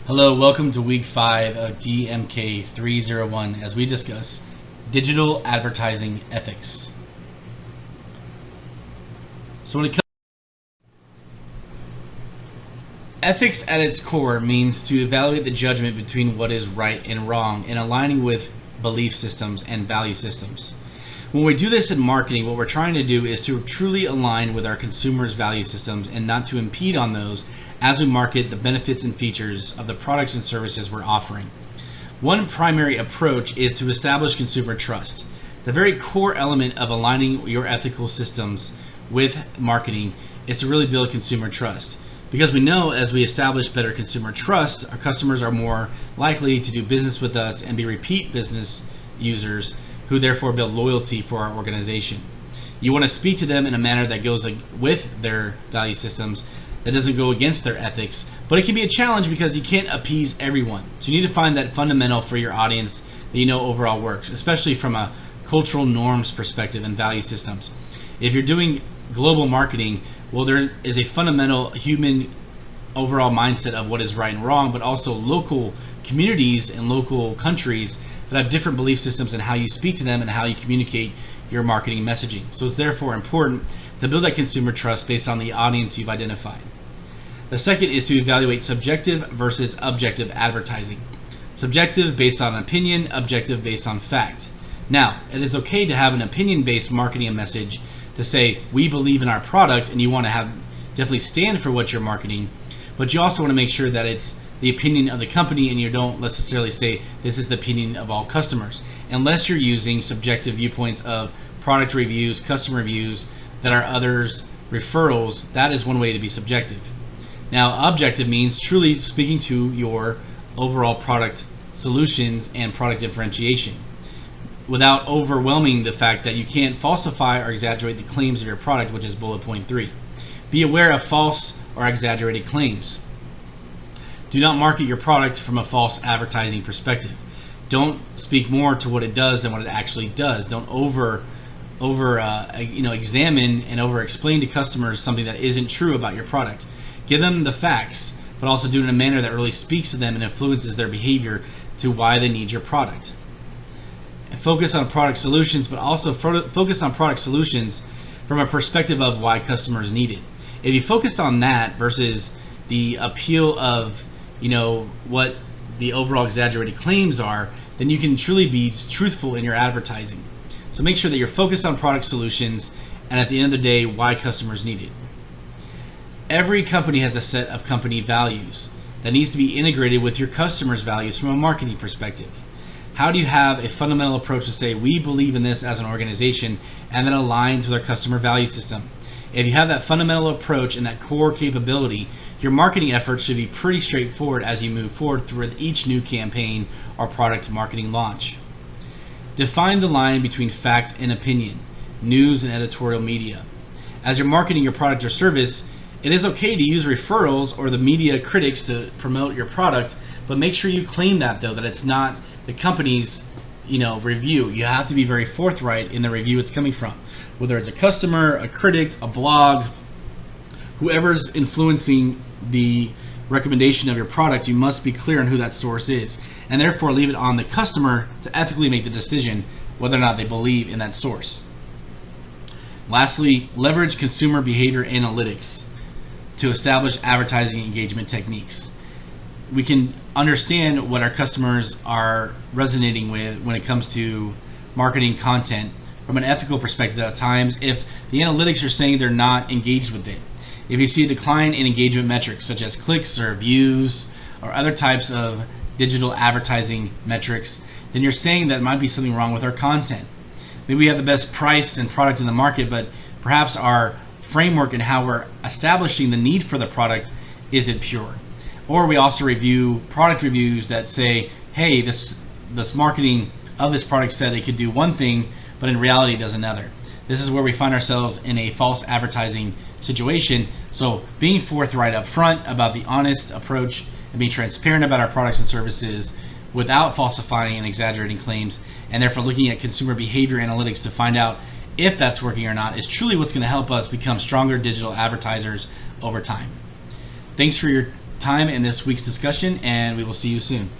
Hello, welcome to week 5 of DMK 301 as we discuss digital advertising ethics. So when it comes ethics at its core means to evaluate the judgment between what is right and wrong and aligning with belief systems and value systems. When we do this in marketing, what we're trying to do is to truly align with our consumers' value systems and not to impede on those as we market the benefits and features of the products and services we're offering. One primary approach is to establish consumer trust. The very core element of aligning your ethical systems with marketing is to really build consumer trust. Because we know as we establish better consumer trust, our customers are more likely to do business with us and be repeat business users who therefore build loyalty for our organization. You want to speak to them in a manner that goes with their value systems, that doesn't go against their ethics, but it can be a challenge because you can't appease everyone. So you need to find that fundamental for your audience that you know overall works, especially from a cultural norms perspective and value systems. If you're doing global marketing, well, there is a fundamental human overall mindset of what is right and wrong, but also local communities and local countries that have different belief systems in how you speak to them and how you communicate your marketing messaging. So it's therefore important to build that consumer trust based on the audience you've identified. The second is to evaluate subjective versus objective advertising. Subjective based on opinion, objective based on fact. Now, it is okay to have an opinion-based marketing message to say, we believe in our product, and you want to definitely stand for what you're marketing, but you also want to make sure that it's the opinion of the company and you don't necessarily say this is the opinion of all customers, unless you're using subjective viewpoints of product reviews, customer reviews that are others' referrals. That is one way to be subjective. Now, objective means truly speaking to your overall product solutions and product differentiation without overwhelming the fact that you can't falsify or exaggerate the claims of your product, which is bullet point 3. Be aware of false or exaggerated claims. Do not market your product from a false advertising perspective. Don't speak more to what it does than what it actually does. Don't examine and over explain to customers something that isn't true about your product. Give them the facts, but also do it in a manner that really speaks to them and influences their behavior to why they need your product. And focus on product solutions, but also focus on product solutions from a perspective of why customers need it. If you focus on that versus the appeal of what the overall exaggerated claims are, then you can truly be truthful in your advertising. So make sure that you're focused on product solutions and at the end of the day, why customers need it. Every company has a set of company values that needs to be integrated with your customers' values from a marketing perspective. How do you have a fundamental approach to say, we believe in this as an organization, and that aligns with our customer value system? If you have that fundamental approach and that core capability, your marketing efforts should be pretty straightforward as you move forward through each new campaign or product marketing launch. Define the line between fact and opinion, news and editorial media. As you're marketing your product or service, it is okay to use referrals or the media critics to promote your product, but make sure you claim that it's not the company's review. You have to be very forthright in the review it's coming from. Whether it's a customer, a critic, a blog, whoever's influencing the recommendation of your product, you must be clear on who that source is, and therefore leave it on the customer to ethically make the decision whether or not they believe in that source. Lastly, leverage consumer behavior analytics to establish advertising engagement techniques. We can understand what our customers are resonating with when it comes to marketing content from an ethical perspective at times if the analytics are saying they're not engaged with it. If you see a decline in engagement metrics such as clicks or views or other types of digital advertising metrics, then you're saying that might be something wrong with our content. Maybe we have the best price and product in the market, but perhaps our framework and how we're establishing the need for the product isn't pure. Or we also review product reviews that say, hey, this marketing of this product said it could do one thing, but in reality it does another. This is where we find ourselves in a false advertising situation. So being forthright up front about the honest approach and being transparent about our products and services without falsifying and exaggerating claims, and therefore looking at consumer behavior analytics to find out if that's working or not, is truly what's going to help us become stronger digital advertisers over time. Thanks for your time in this week's discussion, and we will see you soon.